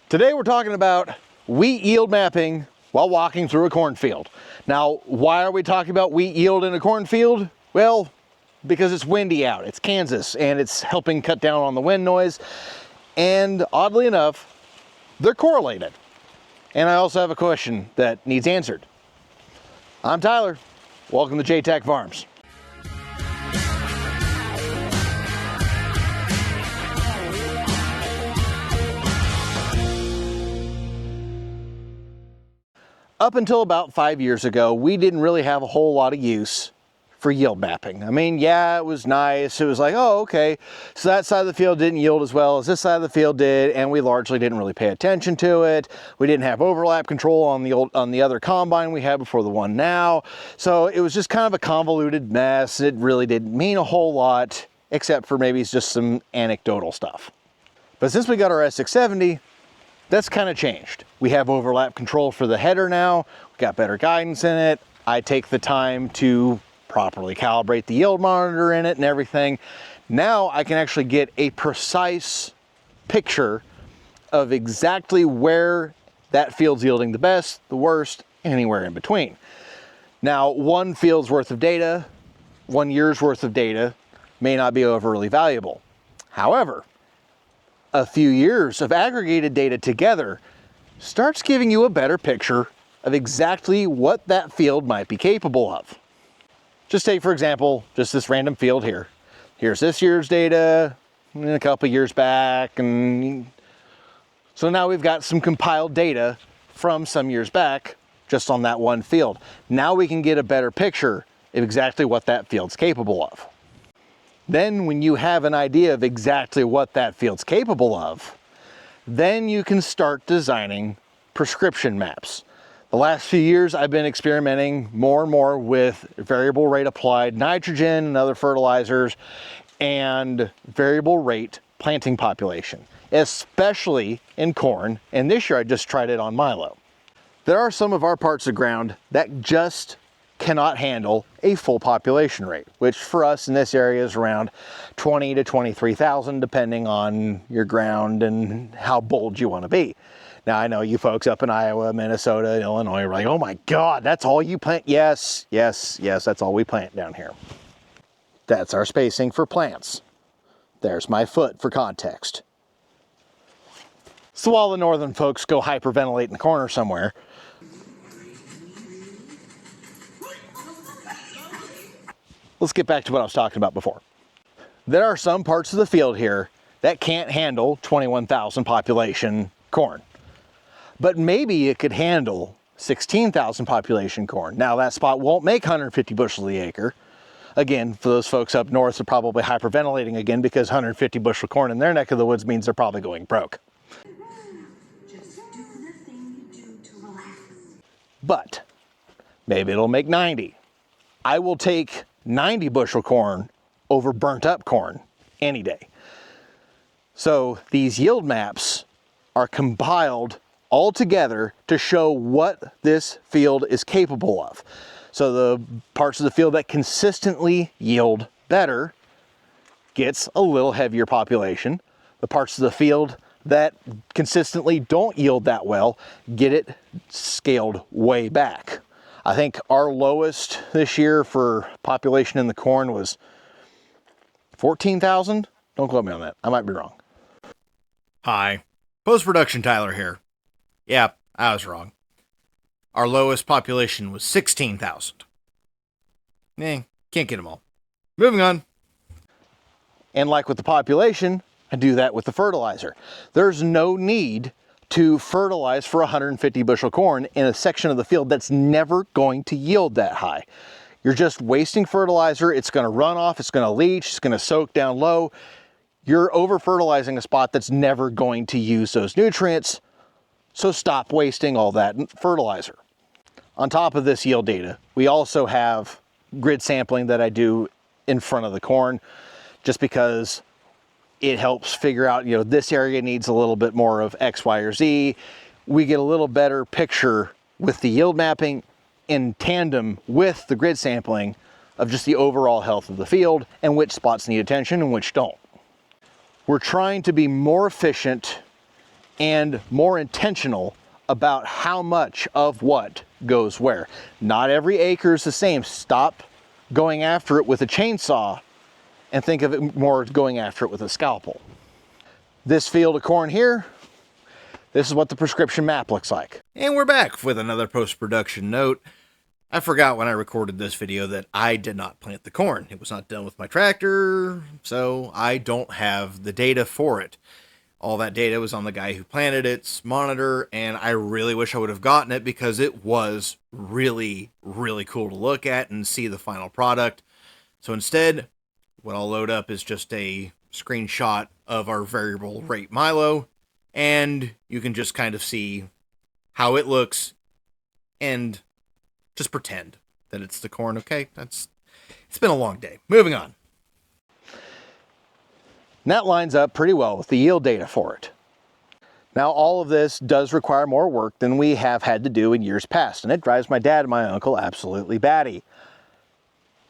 Today we're talking about wheat yield mapping while walking through a cornfield. Now, why are we talking about wheat yield in a cornfield? Well, because it's windy out. It's Kansas, and it's helping cut down on the wind noise. And oddly enough, they're correlated. And I also have a question that needs answered. I'm Tyler. Welcome to J-Tech Farms. Up until about 5 years ago, we didn't really have a whole lot of use for yield mapping. I mean, yeah, it was nice. It was like, oh, okay, so that side of the field didn't yield as well as this side of the field did, and we largely didn't really pay attention to it. We didn't have overlap control on the other combine we had before the one now. So it was just kind of a convoluted mess. It really didn't mean a whole lot, except for maybe just some anecdotal stuff. But since we got our S670, that's kind of changed. We have overlap control for the header now. We got better guidance in it. I take the time to properly calibrate the yield monitor in it and everything. Now I can actually get a precise picture of exactly where that field's yielding the best, the worst, and anywhere in between. Now, one field's worth of data, 1 year's worth of data may not be overly valuable. However, a few years of aggregated data together starts giving you a better picture of exactly what that field might be capable of. Just take, for example, just this random field here. Here's this year's data, and a couple years back, and so now we've got some compiled data from some years back just on that one field. Now we can get a better picture of exactly what that field's capable of. Then when you have an idea of exactly what that field's capable of, then you can start designing prescription maps. The last few years I've been experimenting more and more with variable rate applied nitrogen and other fertilizers and variable rate planting population, especially in corn, and this year I just tried it on milo. There are some of our parts of ground that just cannot handle a full population rate, which for us in this area is around 20 to 23,000, depending on your ground and how bold you want to be. Now, I know you folks up in Iowa, Minnesota, Illinois are like, oh my God, that's all you plant? Yes, that's all we plant down here. That's our spacing for plants. There's my foot for context. So while the northern folks go hyperventilate in the corner somewhere, let's get back to what I was talking about before. There are some parts of the field here that can't handle 21,000 population corn, but maybe it could handle 16,000 population corn. Now that spot won't make 150 bushels the acre. Again, for those folks up north, they're probably hyperventilating again because 150 bushel corn in their neck of the woods means they're probably going broke. Just do the thing you do to relax. But maybe it'll make 90. I will take 90 bushel corn over burnt up corn any day. So these yield maps are compiled all together to show what this field is capable of. So the parts of the field that consistently yield better gets a little heavier population. The parts of the field that consistently don't yield that well get it scaled way back. I think our lowest this year for population in the corn was 14,000. Don't quote me on that. I might be wrong. Hi, post-production Tyler here. Yeah, I was wrong. Our lowest population was 16,000. Can't get them all. Moving on. And like with the population, I do that with the fertilizer. There's no need to fertilize for 150 bushel corn in a section of the field that's never going to yield that high. You're just wasting fertilizer. It's going to run off, it's going to leach, it's going to soak down low. You're over fertilizing a spot that's never going to use those nutrients. So stop wasting all that fertilizer. On top of this yield data, we also have grid sampling that I do in front of the corn, just because it helps figure out, this area needs a little bit more of X, Y, or Z. We get a little better picture with the yield mapping in tandem with the grid sampling of just the overall health of the field and which spots need attention and which don't. We're trying to be more efficient and more intentional about how much of what goes where. Not every acre is the same. Stop going after it with a chainsaw and think of it more as going after it with a scalpel. This field of corn here, this is what the prescription map looks like. And we're back with another post-production note. I forgot when I recorded this video that I did not plant the corn. It was not done with my tractor, so I don't have the data for it. All that data was on the guy who planted its monitor, and I really wish I would have gotten it because it was really, really cool to look at and see the final product. So instead, what I'll load up is just a screenshot of our variable rate Milo, and you can just kind of see how it looks and just pretend that it's the corn, okay? It's been a long day. Moving on. And that lines up pretty well with the yield data for it. Now, all of this does require more work than we have had to do in years past, and it drives my dad and my uncle absolutely batty.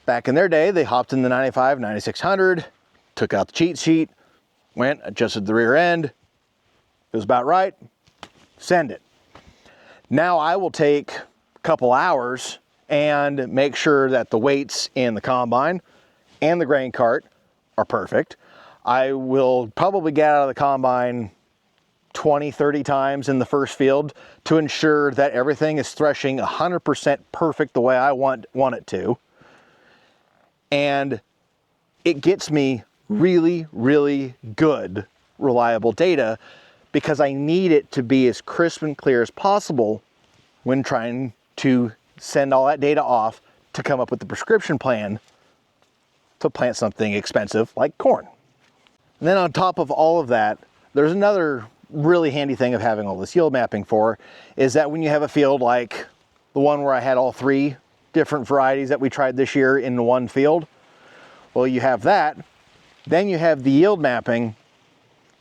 Back in their day, they hopped in the 95, 9600, took out the cheat sheet, went, adjusted the rear end. It was about right, send it. Now I will take couple hours and make sure that the weights in the combine and the grain cart are perfect. I will probably get out of the combine 20, 30 times in the first field to ensure that everything is threshing 100% perfect the way I want it to. And it gets me really, really good, reliable data because I need it to be as crisp and clear as possible when trying to send all that data off to come up with the prescription plan to plant something expensive like corn. And then on top of all of that, there's another really handy thing of having all this yield mapping for, is that when you have a field like the one where I had all 3 different varieties that we tried this year in one field, well, you have that, then you have the yield mapping.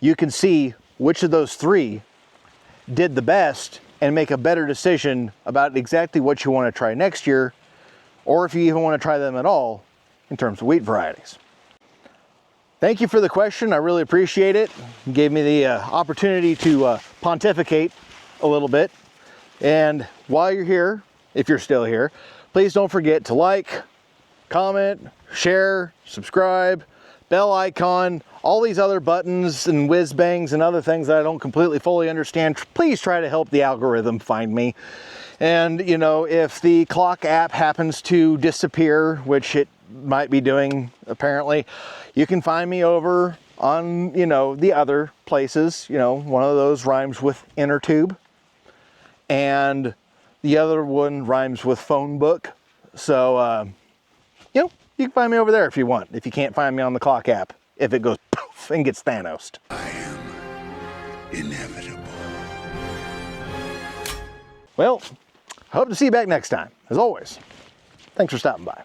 You can see which of those 3 did the best and make a better decision about exactly what you want to try next year, or if you even want to try them at all in terms of wheat varieties. Thank you for the question. I really appreciate it. You gave me the opportunity to pontificate a little bit. And while you're here, if you're still here, please don't forget to like, comment, share, subscribe, bell icon, all these other buttons and whiz bangs and other things that I don't completely fully understand. Please try to help the algorithm find me. And you know, if the clock app happens to disappear, which it might be doing apparently, you can find me over on, you know, the other places. You know, one of those rhymes with inner tube and the other one rhymes with phone book. So you know, you can find me over there if you want, if you can't find me on the clock app, if it goes poof and gets Thanos. I am inevitable. Well, I hope to see you back next time. As always, thanks for stopping by.